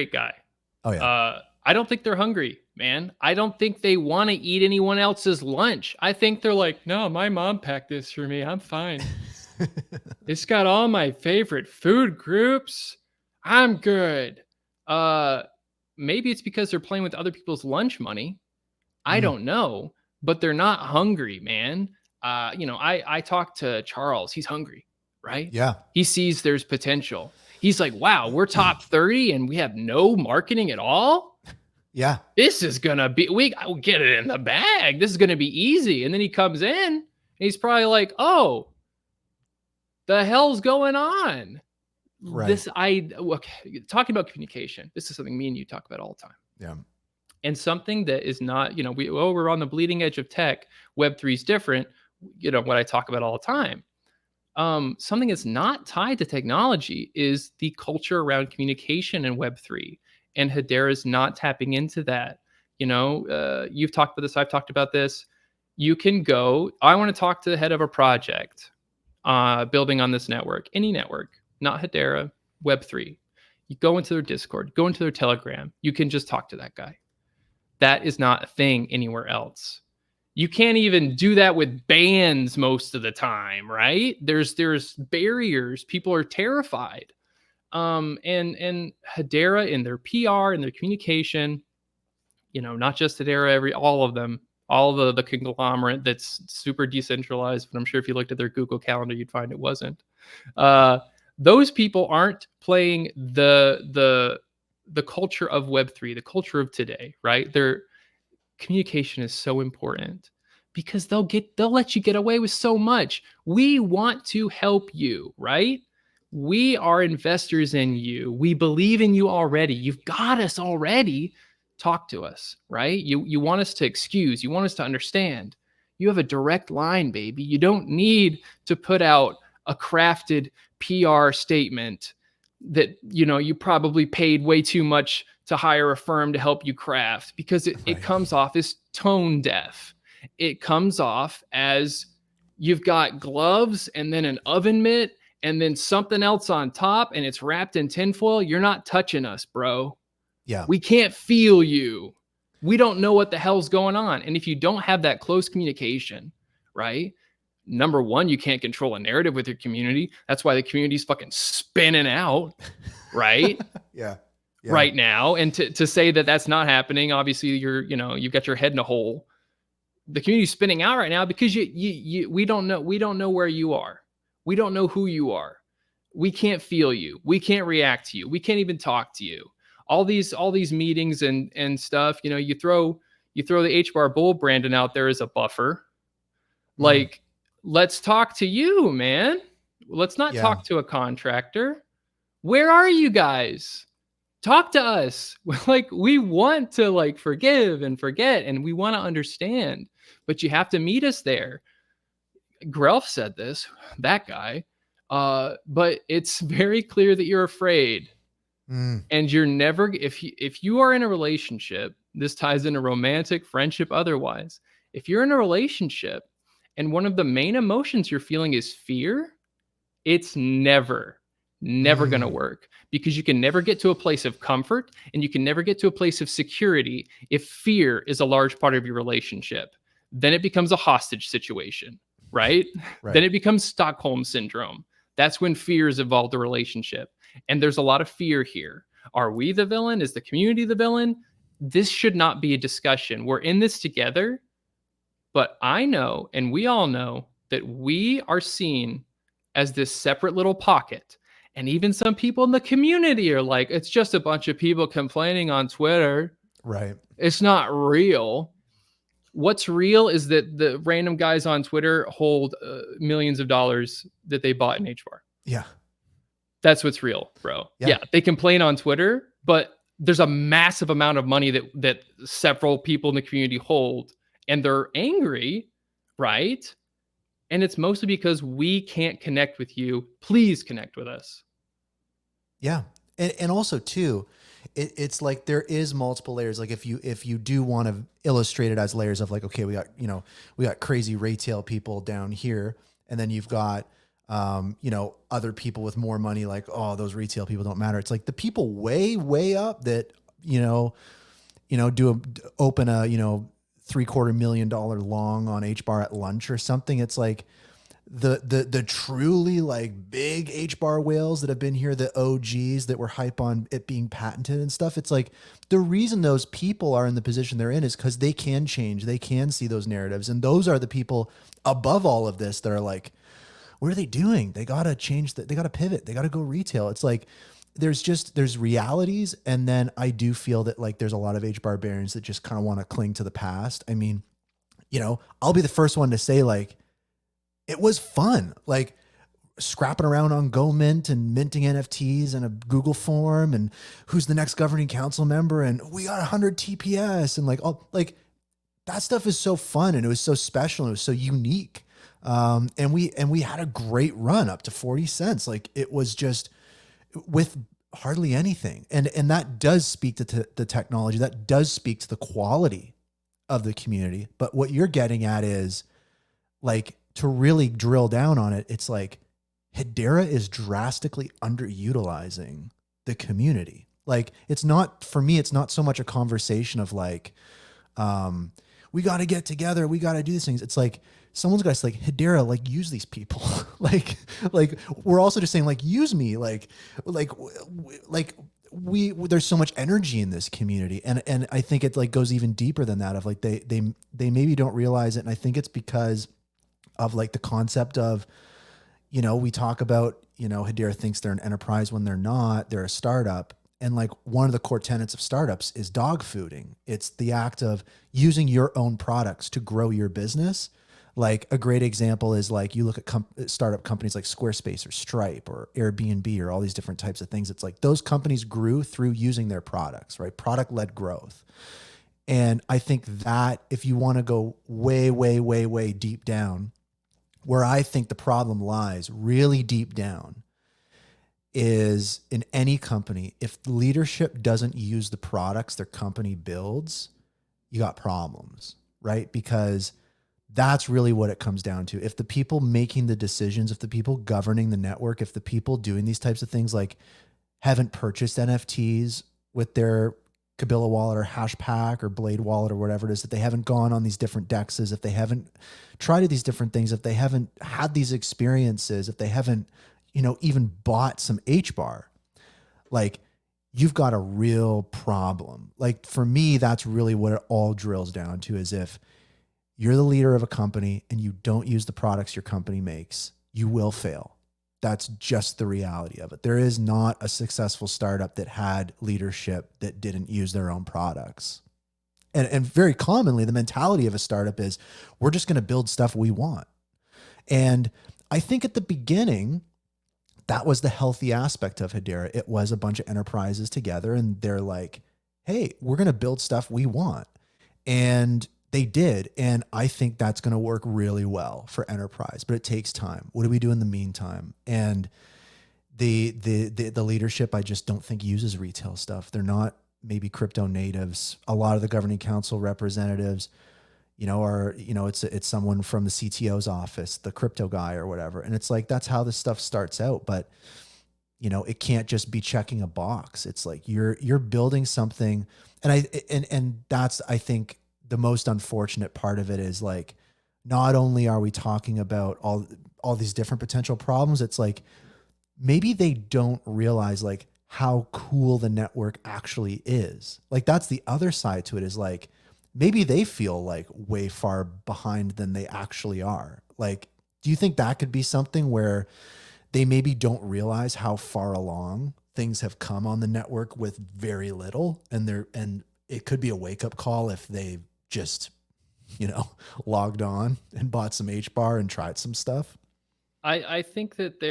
great guy. Oh yeah. I don't think they're hungry, man. I don't think they want to eat anyone else's lunch. I think they're like, no, my mom packed this for me. I'm fine. It's got all my favorite food groups. I'm good. Maybe it's because they're playing with other people's lunch money. I don't know, but they're not hungry, man. I talked to Charles. He's hungry, right? Yeah. He sees there's potential. He's like, wow, we're top 30 and we have no marketing at all. Yeah. This is going to be, I'll get it in the bag. This is going to be easy. And then he comes in and he's probably like, oh, the hell's going on? Right. Talking about communication. This is something me and you talk about all the time. Yeah. And something that is not, we're on the bleeding edge of tech. Web3 is different. What I talk about all the time. Something that's not tied to technology is the culture around communication in Web3. And Hedera is not tapping into that. You've talked about this. I've talked about this. You can go, I want to talk to the head of a project building on this network, any network, not Hedera, Web3. You go into their Discord, go into their Telegram. You can just talk to that guy. That is not a thing anywhere else. You can't even do that with bands most of the time, right? There's barriers. People are terrified. And Hedera in their PR and their communication, not just Hedera, all of them, all of the conglomerate that's super decentralized, but I'm sure if you looked at their Google Calendar, you'd find it wasn't. Those people aren't playing the culture of Web3, the culture of today, right? Their communication is so important because they'll let you get away with so much. We want to help you, right? We are investors in you. We believe in you already. You've got us already. Talk to us, right? You want us to excuse. You want us to understand. You have a direct line, baby. You don't need to put out a crafted PR statement that, you probably paid way too much to hire a firm to help you craft, because it comes off as tone deaf. It comes off as you've got gloves and then an oven mitt and then something else on top and it's wrapped in tinfoil. You're not touching us, bro. Yeah. We can't feel you. We don't know what the hell's going on. And if you don't have that close communication, right? Number one, you can't control a narrative with your community. That's why the community's fucking spinning out, right? Yeah. Right now. And to say that that's not happening, obviously you've got your head in a hole. The community's spinning out right now because we don't know where you are. We don't know who you are. We can't feel you. We can't react to you. We can't even talk to you. All these meetings and stuff, you throw the HBAR bull Brandon out there as a buffer. Like, let's talk to you, man. Let's not talk to a contractor. Where are you guys? Talk to us. We want to forgive and forget, and we want to understand, but you have to meet us there. Grelf said this, that guy, but it's very clear that you're afraid. And you're never, if you are in a relationship, this ties into romantic, friendship, otherwise. If you're in a relationship and one of the main emotions you're feeling is fear, it's never going to work, because you can never get to a place of comfort and you can never get to a place of security if fear is a large part of your relationship. Then it becomes a hostage situation, right? Then it becomes Stockholm syndrome. That's when fear has evolved the relationship. And there's a lot of fear here. Are we the villain? Is the community the villain? This should not be a discussion. We're in this together. But I know, and we all know, that we are seen as this separate little pocket. And even some people in the community are like, it's just a bunch of people complaining on Twitter. Right. It's not real. What's real is that the random guys on Twitter hold millions of dollars that they bought in HBAR. Yeah. That's what's real, bro. Yeah. They complain on Twitter, but there's a massive amount of money that several people in the community hold, and they're angry, right? And it's mostly because we can't connect with you. Please connect with us. Yeah. And also too, it's like there is multiple layers. Like if you do want to illustrate it as layers of okay, we got crazy retail people down here, and then you've got other people with more money, like, oh, those retail people don't matter. It's like the people way, way up that, open a, $750,000 long on HBAR at lunch or something. It's like the truly like big HBAR whales that have been here, the OGs that were hype on it being patented and stuff. It's like the reason those people are in the position they're in is because they can change, they can see those narratives. And those are the people above all of this that are like, what are they doing? They got to change that. They got to pivot. They got to go retail. It's like, there's realities. And then I do feel that like there's a lot of HBAR barons that just kind of want to cling to the past. I mean, I'll be the first one to say like, it was fun. Like scrapping around on GoMint and minting NFTs in a Google form and who's the next governing council member. And we got 100 TPS and like, all like that stuff is so fun. And it was so special. And it was so unique. And we had a great run up to 40 cents. Like it was just with hardly anything. And that does speak to the technology. That does speak to the quality of the community. But what you're getting at is like, to really drill down on it, it's like Hedera is drastically underutilizing the community. Like it's not, for me, it's not so much a conversation of like, we got to get together. We got to do these things. It's like, someone's got to like Hedera, like use these people. like we're also just saying like, use me. There's so much energy in this community. And I think it like goes even deeper than that of like, they maybe don't realize it. And I think it's because of like the concept of, we talk about, Hedera thinks they're an enterprise when they're not, they're a startup. And like one of the core tenets of startups is dog fooding. It's the act of using your own products to grow your business. Like a great example is like, you look at startup companies like Squarespace or Stripe or Airbnb or all these different types of things. It's like those companies grew through using their products, right? Product-led growth. And I think that if you want to go way, way, way, way deep down, where I think the problem lies really deep down is in any company, if leadership doesn't use the products their company builds, you got problems, right? Because that's really what it comes down to. If the people making the decisions, if the people governing the network, if the people doing these types of things like haven't purchased NFTs with their Kabila wallet or Hashpack or Blade wallet or whatever it is, that they haven't gone on these different dexes, if they haven't tried these different things, if they haven't had these experiences, if they haven't, even bought some HBAR, like you've got a real problem. Like for me, that's really what it all drills down to, is if you're the leader of a company and you don't use the products your company makes, you will fail. That's just the reality of it. There is not a successful startup that had leadership that didn't use their own products. And very commonly, the mentality of a startup is we're just going to build stuff we want. And I think at the beginning, that was the healthy aspect of Hedera. It was a bunch of enterprises together and they're like, hey, we're going to build stuff we want. And they did. And I think that's going to work really well for enterprise, but it takes time. What do we do in the meantime? And the leadership, I just don't think uses retail stuff. They're not maybe crypto natives. A lot of the governing council representatives, it's someone from the CTO's office, the crypto guy or whatever. And it's like, that's how this stuff starts out. But it can't just be checking a box. It's like you're building something. And that's, I think, the most unfortunate part of it is like, not only are we talking about all these different potential problems, it's like, maybe they don't realize like how cool the network actually is. Like that's the other side to it, is like, maybe they feel like way far behind than they actually are. Like, do you think that could be something where they maybe don't realize how far along things have come on the network with very little? And it could be a wake up call if they just, logged on and bought some HBAR and tried some stuff. I think that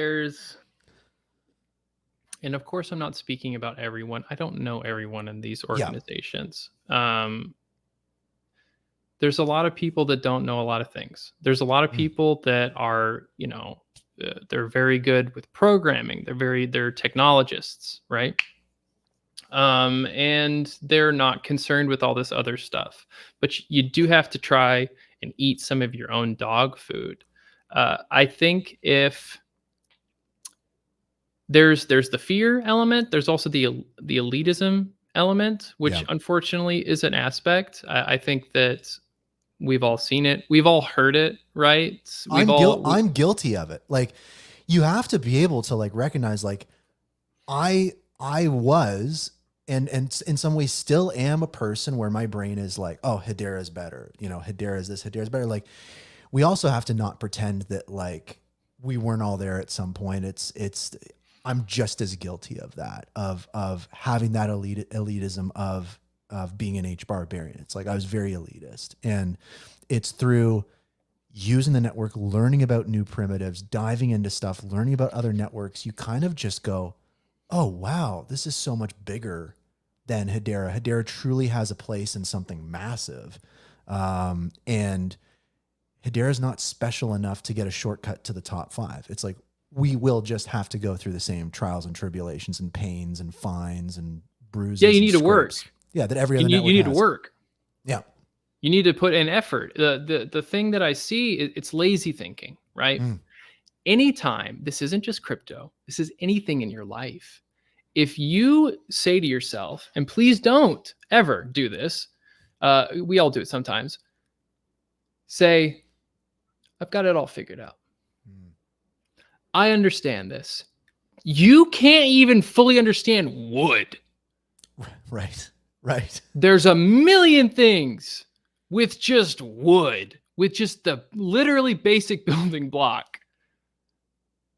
and of course I'm not speaking about everyone. I don't know everyone in these organizations. There's a lot of people that don't know a lot of things. There's a lot of people that are, they're very good with programming. They're technologists, right? And they're not concerned with all this other stuff. But you do have to try and eat some of your own dog food. I think if there's the fear element. There's also the elitism element, which Yeah. unfortunately is an aspect. I think that we've all seen it. We've all heard it, right? I'm guilty of it. Like, you have to be able to like recognize, like, I was and in some ways still am a person where my brain is like, oh, Hedera is better. You know, Hedera is this, Hedera is better. Like, we also have to not pretend that like we weren't all there at some point. I'm just as guilty of that, of having that elitism of being an HBAR barbarian. It's like I was very elitist, and it's through using the network, learning about new primitives, diving into stuff, learning about other networks. You kind of just go, oh wow, this is so much bigger than Hedera. Hedera truly has a place in something massive, and Hedera is not special enough to get a shortcut to the top 5. It's like, we will just have to go through the same trials and tribulations and pains and fines and bruises. Yeah, you and need to work. scrapes. Yeah, that every other network you need has. to work. Yeah. You need to put in effort. The thing that I see, it's lazy thinking, right? Anytime, this isn't just crypto, this is anything in your life. If you say to yourself, and please don't ever do this, we all do it sometimes, say, I've got it all figured out. I understand this. You can't even fully understand wood. Right. Right. There's a million things with just wood, with just the literally basic building block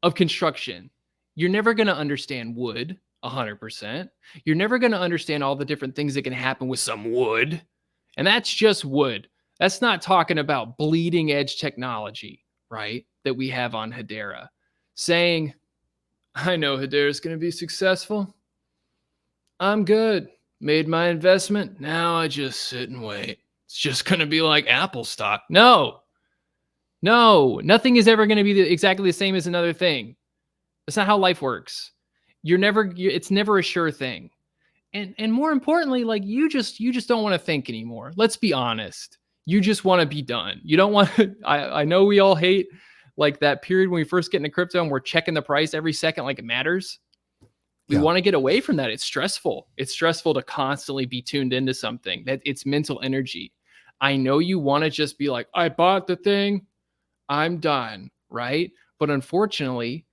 of construction. You're never going to understand wood 100%. You're never going to understand all the different things that can happen with some wood. And that's just wood. That's not talking about bleeding edge technology, right? That we have on Hedera. Saying, I know Hedera is going to be successful. I'm good. Made my investment. Now I just sit and wait. It's just going to be like Apple stock. No, nothing is ever going to be exactly the same as another thing. That's not how life works. It's never a sure thing. And more importantly, like you just don't want to think anymore. Let's be honest. You just want to be done. You don't want to, I know we all hate like that period when we first get into crypto and we're checking the price every second like it matters. We want to get away from that. It's stressful. It's stressful to constantly be tuned into something. That it's mental energy. I know you want to just be like, I bought the thing, I'm done, right? But unfortunately,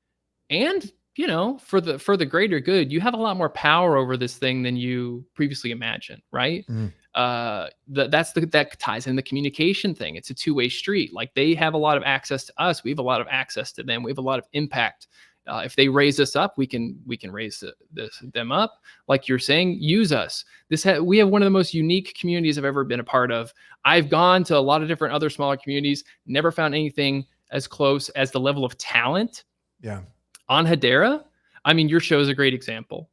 and you know, for the greater good, you have a lot more power over this thing than you previously imagined, right? That ties in the communication thing. It's a two-way street. Like they have a lot of access to us. We have a lot of access to them. We have a lot of impact. If they raise us up, we can raise them up. Like you're saying, use us. We have one of the most unique communities I've ever been a part of. I've gone to a lot of different other smaller communities, never found anything as close as the level of talent. Yeah. On Hedera. I mean, your show is a great example.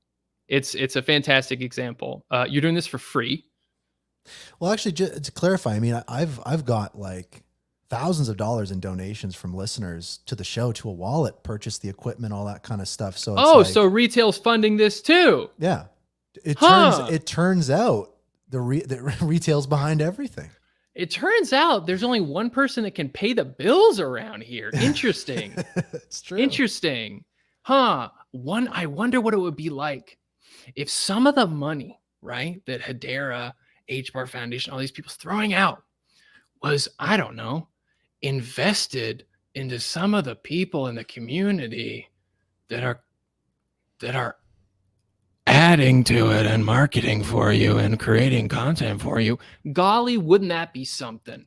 It's a fantastic example. You're doing this for free. Well, actually, just to clarify, I mean, I've got like thousands of dollars in donations from listeners to the show, to a wallet, purchase the equipment, all that kind of stuff. So it's so retail's funding this too. Yeah. It turns out the retail's behind everything. It turns out there's only one person that can pay the bills around here. Interesting. It's true. Interesting. I wonder what it would be like if some of the money, right, that Hedera, HBAR Foundation, all these people's throwing out was, I don't know, invested into some of the people in the community that are adding to it and marketing for you and creating content for you. Golly, wouldn't that be something?